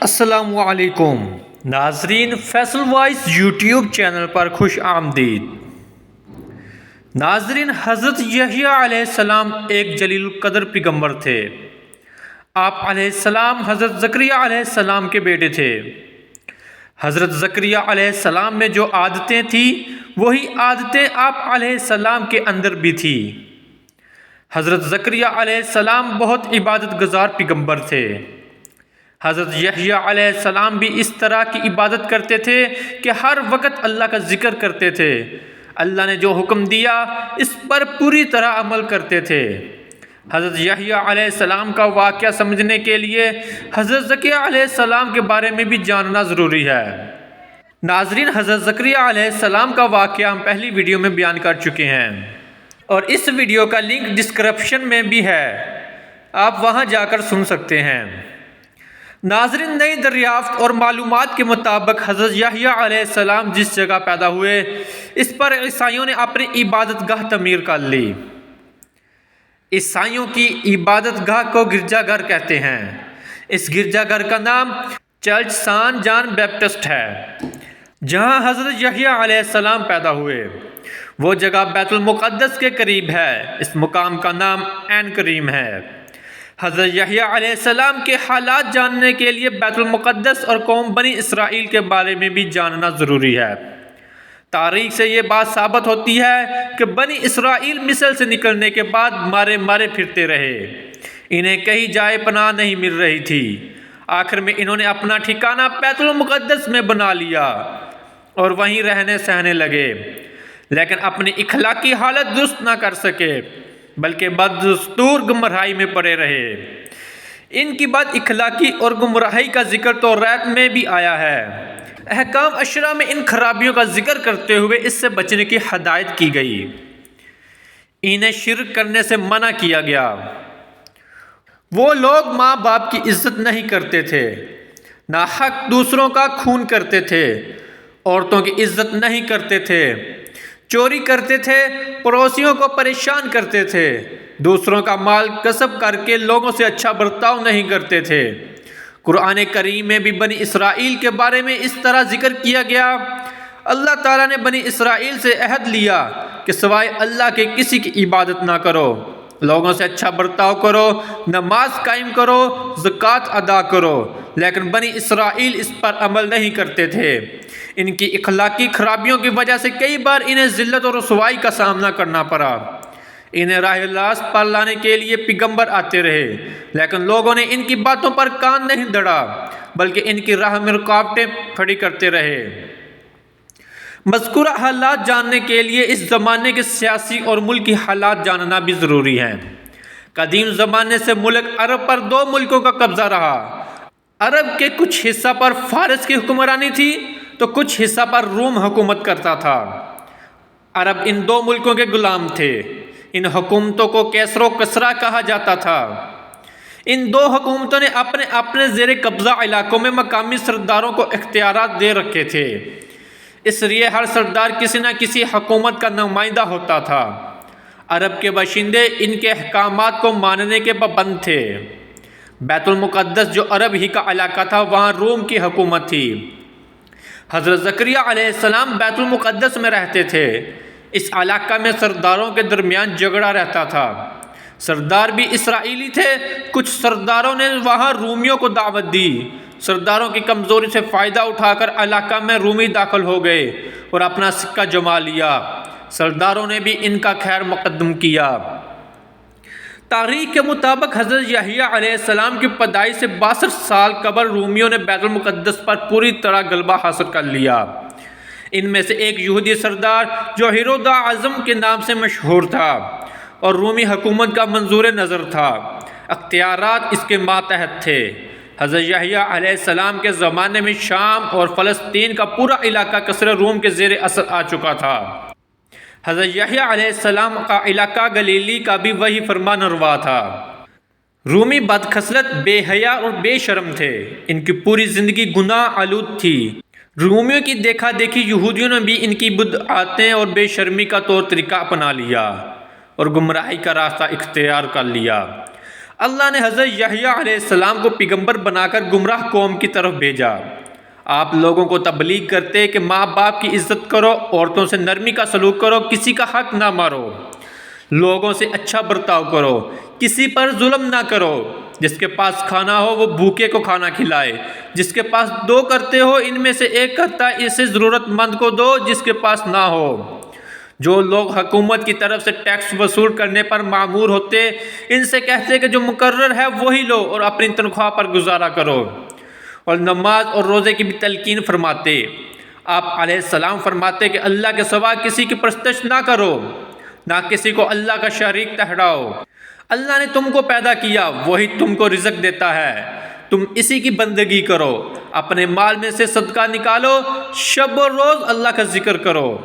السلام علیکم ناظرین، فیصل وائس یوٹیوب چینل پر خوش آمدید۔ ناظرین، حضرت یحییٰ علیہ السلام ایک جلیل القدر پیغمبر تھے۔ آپ علیہ السلام حضرت زکریا علیہ السلام کے بیٹے تھے۔ حضرت زکریا علیہ السلام میں جو عادتیں تھیں وہی عادتیں آپ علیہ السلام کے اندر بھی تھی۔ حضرت زکریا علیہ السلام بہت عبادت گزار پیغمبر تھے۔ حضرت یحییٰ علیہ السلام بھی اس طرح کی عبادت کرتے تھے کہ ہر وقت اللہ کا ذکر کرتے تھے۔ اللہ نے جو حکم دیا اس پر پوری طرح عمل کرتے تھے۔ حضرت یحییٰ علیہ السلام کا واقعہ سمجھنے کے لیے حضرت زکریا علیہ السلام کے بارے میں بھی جاننا ضروری ہے۔ ناظرین، حضرت زکریا علیہ السلام کا واقعہ ہم پہلی ویڈیو میں بیان کر چکے ہیں اور اس ویڈیو کا لنک ڈسکرپشن میں بھی ہے، آپ وہاں جا کر سن سکتے ہیں۔ ناظرین، نئی دریافت اور معلومات کے مطابق حضرت یحییٰ علیہ السلام جس جگہ پیدا ہوئے اس پر عیسائیوں نے اپنی عبادت گاہ تعمیر کر لی۔ عیسائیوں کی عبادت گاہ کو گرجا گھر کہتے ہیں۔ اس گرجا گھر کا نام چرچ سان جان بیپٹسٹ ہے، جہاں حضرت یحییٰ علیہ السلام پیدا ہوئے۔ وہ جگہ بیت المقدس کے قریب ہے۔ اس مقام کا نام عین کریم ہے۔ حضرت یحییٰ علیہ السلام کے حالات جاننے کے لیے بیت المقدس اور قوم بنی اسرائیل کے بارے میں بھی جاننا ضروری ہے۔ تاریخ سے یہ بات ثابت ہوتی ہے کہ بنی اسرائیل مصر سے نکلنے کے بعد مارے مارے پھرتے رہے۔ انہیں کہیں جائے پناہ نہیں مل رہی تھی۔ آخر میں انہوں نے اپنا ٹھکانہ بیت المقدس میں بنا لیا اور وہیں رہنے سہنے لگے، لیکن اپنی اخلاقی حالت درست نہ کر سکے بلکہ بددستور گمراہی میں پڑے رہے۔ ان کی بد اخلاقی اور گمراہی کا ذکر توریت میں بھی آیا ہے۔ احکام عشرہ میں ان خرابیوں کا ذکر کرتے ہوئے اس سے بچنے کی ہدایت کی گئی۔ انہیں شرک کرنے سے منع کیا گیا۔ وہ لوگ ماں باپ کی عزت نہیں کرتے تھے، ناحق دوسروں کا خون کرتے تھے، عورتوں کی عزت نہیں کرتے تھے، چوری کرتے تھے، پڑوسیوں کو پریشان کرتے تھے، دوسروں کا مال غصب کر کے لوگوں سے اچھا برتاؤ نہیں کرتے تھے۔ قرآن کریم میں بھی بنی اسرائیل کے بارے میں اس طرح ذکر کیا گیا۔ اللہ تعالیٰ نے بنی اسرائیل سے عہد لیا کہ سوائے اللہ کے کسی کی عبادت نہ کرو، لوگوں سے اچھا برتاؤ کرو، نماز قائم کرو، زکوٰۃ ادا کرو، لیکن بنی اسرائیل اس پر عمل نہیں کرتے تھے۔ ان کی اخلاقی خرابیوں کی وجہ سے کئی بار انہیں ذلت اور رسوائی کا سامنا کرنا پڑا۔ انہیں راہ راست پر لانے کے لیے پیغمبر آتے رہے، لیکن لوگوں نے ان کی باتوں پر کان نہیں دھڑا بلکہ ان کی راہ میں رکاوٹیں کھڑی کرتے رہے۔ مذکورہ حالات جاننے کے لیے اس زمانے کے سیاسی اور ملکی حالات جاننا بھی ضروری ہے۔ قدیم زمانے سے ملک عرب پر دو ملکوں کا قبضہ رہا۔ عرب کے کچھ حصہ پر فارس کی حکمرانی تھی تو کچھ حصہ پر روم حکومت کرتا تھا۔ عرب ان دو ملکوں کے غلام تھے۔ ان حکومتوں کو کیسر و کسرا کہا جاتا تھا۔ ان دو حکومتوں نے اپنے اپنے زیر قبضہ علاقوں میں مقامی سرداروں کو اختیارات دے رکھے تھے، اس لیے ہر سردار کسی نہ کسی حکومت کا نمائندہ ہوتا تھا۔ عرب کے باشندے ان کے احکامات کو ماننے کے پابند تھے۔ بیت المقدس جو عرب ہی کا علاقہ تھا، وہاں روم کی حکومت تھی۔ حضرت زکریا علیہ السلام بیت المقدس میں رہتے تھے۔ اس علاقہ میں سرداروں کے درمیان جھگڑا رہتا تھا۔ سردار بھی اسرائیلی تھے۔ کچھ سرداروں نے وہاں رومیوں کو دعوت دی۔ سرداروں کی کمزوری سے فائدہ اٹھا کر علاقہ میں رومی داخل ہو گئے اور اپنا سکہ جما لیا۔ سرداروں نے بھی ان کا خیر مقدم کیا۔ تاریخ کے مطابق حضرت یحییٰ علیہ السلام کی پیدائش سے 62 سال قبل رومیوں نے بیت المقدس پر پوری طرح غلبہ حاصل کر لیا۔ ان میں سے ایک یہودی سردار جو ہیرود اعظم کے نام سے مشہور تھا اور رومی حکومت کا منظور نظر تھا، اختیارات اس کے ماتحت تھے۔ حضرت یحییٰ علیہ السلام کے زمانے میں شام اور فلسطین کا پورا علاقہ کسر روم کے زیر اثر آ چکا تھا۔ حضرت یحییٰ علیہ السلام کا علاقہ گلیلی کا بھی وہی فرمان روا تھا۔ رومی بدخصلت، بے حیا اور بے شرم تھے۔ ان کی پوری زندگی گناہ آلود تھی۔ رومیوں کی دیکھا دیکھی یہودیوں نے بھی ان کی بدعتیں اور بے شرمی کا طور طریقہ اپنا لیا اور گمراہی کا راستہ اختیار کر لیا۔ اللہ نے حضرت یحییٰ علیہ السلام کو پیغمبر بنا کر گمراہ قوم کی طرف بھیجا۔ آپ لوگوں کو تبلیغ کرتے کہ ماں باپ کی عزت کرو، عورتوں سے نرمی کا سلوک کرو، کسی کا حق نہ مارو، لوگوں سے اچھا برتاؤ کرو، کسی پر ظلم نہ کرو، جس کے پاس کھانا ہو وہ بھوکے کو کھانا کھلائے، جس کے پاس دو کرتے ہو ان میں سے ایک کرتا ہے اسے ضرورت مند کو دو جس کے پاس نہ ہو۔ جو لوگ حکومت کی طرف سے ٹیکس وصول کرنے پر مامور ہوتے ان سے کہتے کہ جو مقرر ہے وہی لو اور اپنی تنخواہ پر گزارا کرو، اور نماز اور روزے کی بھی تلقین فرماتے۔ آپ علیہ السلام فرماتے کہ اللہ کے سوا کسی کی پرستش نہ کرو، نہ کسی کو اللہ کا شریک ٹھہراؤ۔ اللہ نے تم کو پیدا کیا، وہی تم کو رزق دیتا ہے، تم اسی کی بندگی کرو، اپنے مال میں سے صدقہ نکالو، شب و روز اللہ کا ذکر کرو۔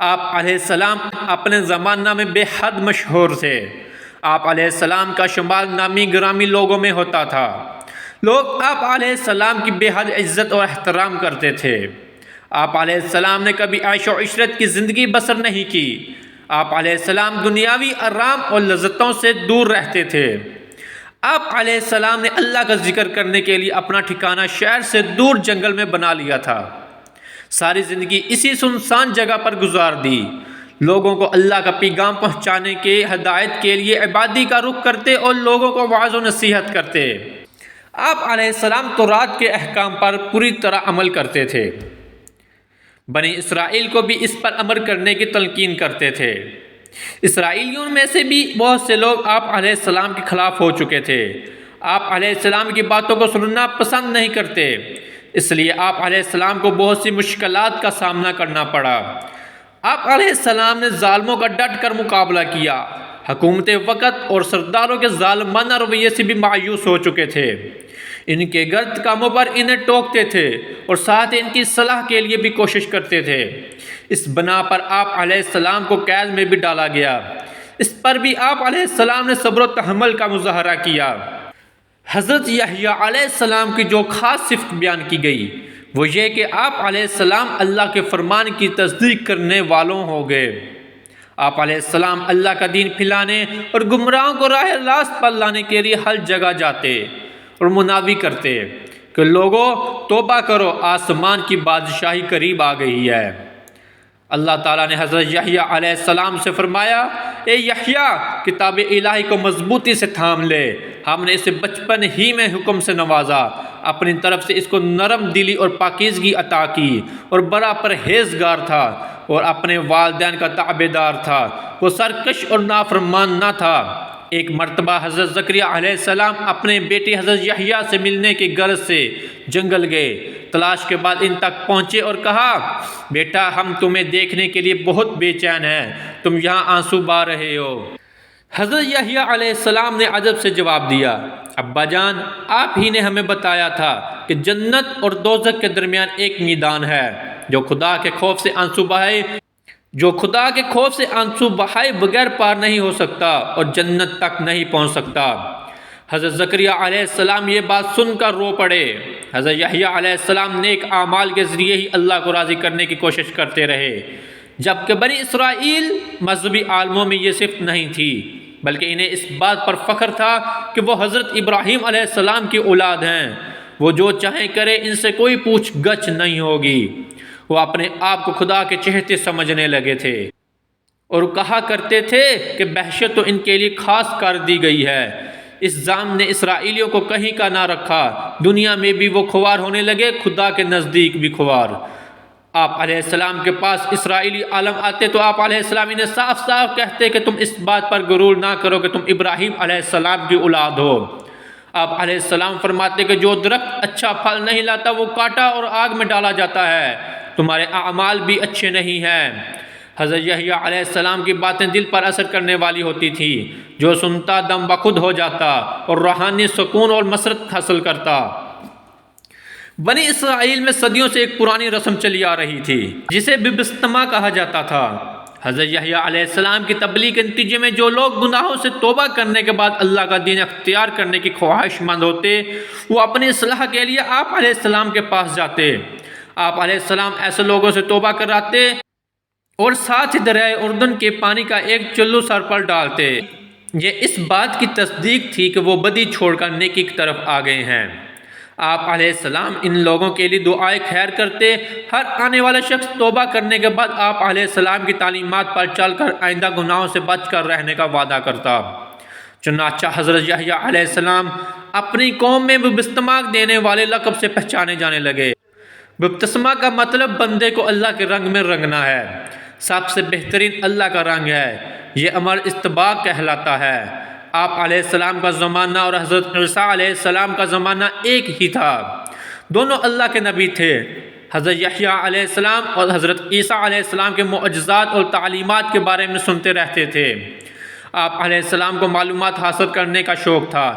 آپ علیہ السلام اپنے زمانہ میں بے حد مشہور تھے۔ آپ علیہ السلام کا شمال نامی گرامی لوگوں میں ہوتا تھا۔ لوگ آپ علیہ السلام کی بے حد عزت اور احترام کرتے تھے۔ آپ علیہ السلام نے کبھی عیش و عشرت کی زندگی بسر نہیں کی۔ آپ علیہ السلام دنیاوی آرام اور لذتوں سے دور رہتے تھے۔ آپ علیہ السلام نے اللہ کا ذکر کرنے کے لیے اپنا ٹھکانہ شہر سے دور جنگل میں بنا لیا تھا۔ ساری زندگی اسی سنسان جگہ پر گزار دی۔ لوگوں کو اللہ کا پیغام پہنچانے کے ہدایت کے لیے عبادی کا رخ کرتے اور لوگوں کو وعظ و نصیحت کرتے۔ آپ علیہ السلام تورات کے احکام پر پوری طرح عمل کرتے تھے۔ بنی اسرائیل کو بھی اس پر عمل کرنے کی تلقین کرتے تھے۔ اسرائیلیوں میں سے بھی بہت سے لوگ آپ علیہ السلام کے خلاف ہو چکے تھے۔ آپ علیہ السلام کی باتوں کو سننا پسند نہیں کرتے، اس لیے آپ علیہ السلام کو بہت سی مشکلات کا سامنا کرنا پڑا۔ آپ علیہ السلام نے ظالموں کا ڈٹ کر مقابلہ کیا۔ حکومت وقت اور سرداروں کے ظالمانہ رویے سے بھی مایوس ہو چکے تھے۔ ان کے غلط کاموں پر انہیں ٹوکتے تھے اور ساتھ ان کی صلاح کے لیے بھی کوشش کرتے تھے۔ اس بنا پر آپ علیہ السلام کو قید میں بھی ڈالا گیا۔ اس پر بھی آپ علیہ السلام نے صبر و تحمل کا مظاہرہ کیا۔ حضرت یحییٰ علیہ السلام کی جو خاص صفت بیان کی گئی وہ یہ کہ آپ علیہ السلام اللہ کے فرمان کی تصدیق کرنے والوں ہو گئے۔ آپ علیہ السلام اللہ کا دین پھیلانے اور گمراہوں کو راہ راست پر لانے کے لیے ہر جگہ جاتے اور منادی کرتے کہ لوگوں توبہ کرو، آسمان کی بادشاہی قریب آ گئی ہے۔ اللہ تعالیٰ نے حضرت یحییٰ علیہ السلام سے فرمایا، اے یحییٰ کتاب الہی کو مضبوطی سے تھام لے، ہم نے اسے بچپن ہی میں حکم سے نوازا، اپنی طرف سے اس کو نرم دلی اور پاکیزگی عطا کی، اور بڑا پرہیزگار تھا اور اپنے والدین کا تابعدار تھا، وہ سرکش اور نافرمان نہ تھا۔ ایک مرتبہ حضرت زکریا علیہ السلام اپنے بیٹے حضرت یحییٰ سے ملنے کی غرض سے جنگل گئے۔ تلاش کے بعد ان تک پہنچے اور کہا، بیٹا ہم تمہیں دیکھنے کے لیے بہت بے چین ہیں، تم یہاں آنسو بہا رہے ہو۔ حضرت یحییٰ علیہ السلام نے عجب سے جواب دیا، ابا جان آپ ہی نے ہمیں بتایا تھا کہ جنت اور دوزخ کے درمیان ایک میدان ہے، جو خدا کے خوف سے آنسو بہائے بغیر پار نہیں ہو سکتا اور جنت تک نہیں پہنچ سکتا۔ حضرت زکریا علیہ السلام یہ بات سن کر رو پڑے۔ حضرت یحییٰ علیہ السلام نیک اعمال کے ذریعے ہی اللہ کو راضی کرنے کی کوشش کرتے رہے، جبکہ بنی اسرائیل مذہبی عالموں میں یہ صفت نہیں تھی، بلکہ انہیں اس بات پر فخر تھا کہ وہ حضرت ابراہیم علیہ السلام کی اولاد ہیں۔ وہ جو چاہیں کرے، ان سے کوئی پوچھ گچھ نہیں ہوگی۔ وہ اپنے آپ کو خدا کے چہتے سمجھنے لگے تھے اور کہا کرتے تھے کہ بہشت تو ان کے لیے خاص کر دی گئی ہے۔ اس ظالم نے اسرائیلیوں کو کہیں کا نہ رکھا، دنیا میں بھی وہ خوار ہونے لگے، خدا کے نزدیک بھی خوار۔ آپ علیہ السلام کے پاس اسرائیلی عالم آتے تو آپ علیہ السلام انہیں صاف صاف کہتے کہ تم اس بات پر غرور نہ کرو کہ تم ابراہیم علیہ السلام کی اولاد ہو۔ آپ علیہ السلام فرماتے کہ جو درخت اچھا پھل نہیں لاتا وہ کاٹا اور آگ میں ڈالا جاتا ہے، تمہارے اعمال بھی اچھے نہیں ہیں۔ حضرت یحییٰ علیہ السلام کی باتیں دل پر اثر کرنے والی ہوتی تھی، جو سنتا دم بخود ہو جاتا اور روحانی سکون اور مسرت حاصل کرتا۔ بنی اسرائیل میں صدیوں سے ایک پرانی رسم چلی آ رہی تھی جسے ببستما کہا جاتا تھا۔ حضرت یحییٰ علیہ السلام کی تبلیغ کے نتیجے میں جو لوگ گناہوں سے توبہ کرنے کے بعد اللہ کا دین اختیار کرنے کی خواہش مند ہوتے، وہ اپنی اصلاح کے لیے آپ علیہ السلام کے پاس جاتے۔ آپ علیہ السلام ایسے لوگوں سے توبہ کراتے اور ساتھ ہی دریائے اردن کے پانی کا ایک چلو سر پر ڈالتے۔ یہ اس بات کی تصدیق تھی کہ وہ بدی چھوڑ کر نیکی کی طرف آ گئے ہیں۔ آپ علیہ السلام ان لوگوں کے لیے دعائے خیر کرتے۔ ہر آنے والا شخص توبہ کرنے کے بعد آپ علیہ السلام کی تعلیمات پر چل کر آئندہ گناہوں سے بچ کر رہنے کا وعدہ کرتا۔ چنانچہ حضرت یحییٰ علیہ السلام اپنی قوم میں بپتسمہ دینے والے لقب سے پہچانے جانے لگے۔ بپتسمہ کا مطلب بندے کو اللہ کے رنگ میں رنگنا ہے۔ سب سے بہترین اللہ کا رنگ ہے۔ یہ امر استباق کہلاتا ہے۔ آپ علیہ السلام کا زمانہ اور حضرت عیسیٰ علیہ السلام کا زمانہ ایک ہی تھا۔ دونوں اللہ کے نبی تھے۔ حضرت یحییٰ علیہ السلام اور حضرت عیسیٰ علیہ السلام کے معجزات اور تعلیمات کے بارے میں سنتے رہتے تھے۔ آپ علیہ السلام کو معلومات حاصل کرنے کا شوق تھا۔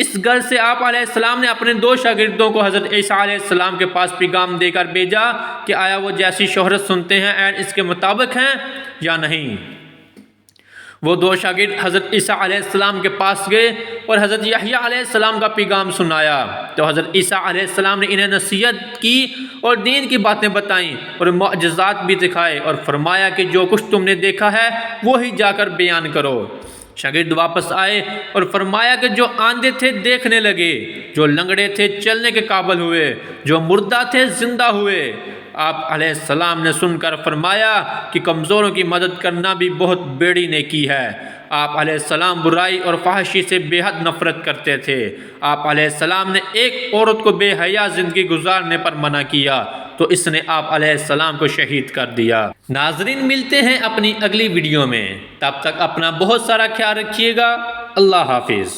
اس غرض سے آپ علیہ السلام نے اپنے 2 شاگردوں کو حضرت عیسیٰ علیہ السلام کے پاس پیغام دے کر بھیجا کہ آیا وہ جیسی شہرت سنتے ہیں عین اس کے مطابق ہیں یا نہیں۔ وہ 2 شاگرد حضرت عیسیٰ علیہ السلام کے پاس گئے اور حضرت یحییٰ علیہ السلام کا پیغام سنایا تو حضرت عیسیٰ علیہ السلام نے انہیں نصیحت کی اور دین کی باتیں بتائیں اور معجزات بھی دکھائے اور فرمایا کہ جو کچھ تم نے دیکھا ہے وہی جا کر بیان کرو۔ شاگرد واپس آئے اور فرمایا کہ جو آندھے تھے دیکھنے لگے، جو لنگڑے تھے چلنے کے قابل ہوئے، جو مردہ تھے زندہ ہوئے۔ آپ علیہ السلام نے سن کر فرمایا کہ کمزوروں کی مدد کرنا بھی بہت بڑی نیکی ہے۔ آپ علیہ السلام برائی اور فحاشی سے بے حد نفرت کرتے تھے۔ آپ علیہ السلام نے ایک عورت کو بے حیا زندگی گزارنے پر منع کیا تو اس نے آپ علیہ السلام کو شہید کر دیا۔ ناظرین، ملتے ہیں اپنی اگلی ویڈیو میں، تب تک اپنا بہت سارا خیال رکھیے گا۔ اللہ حافظ۔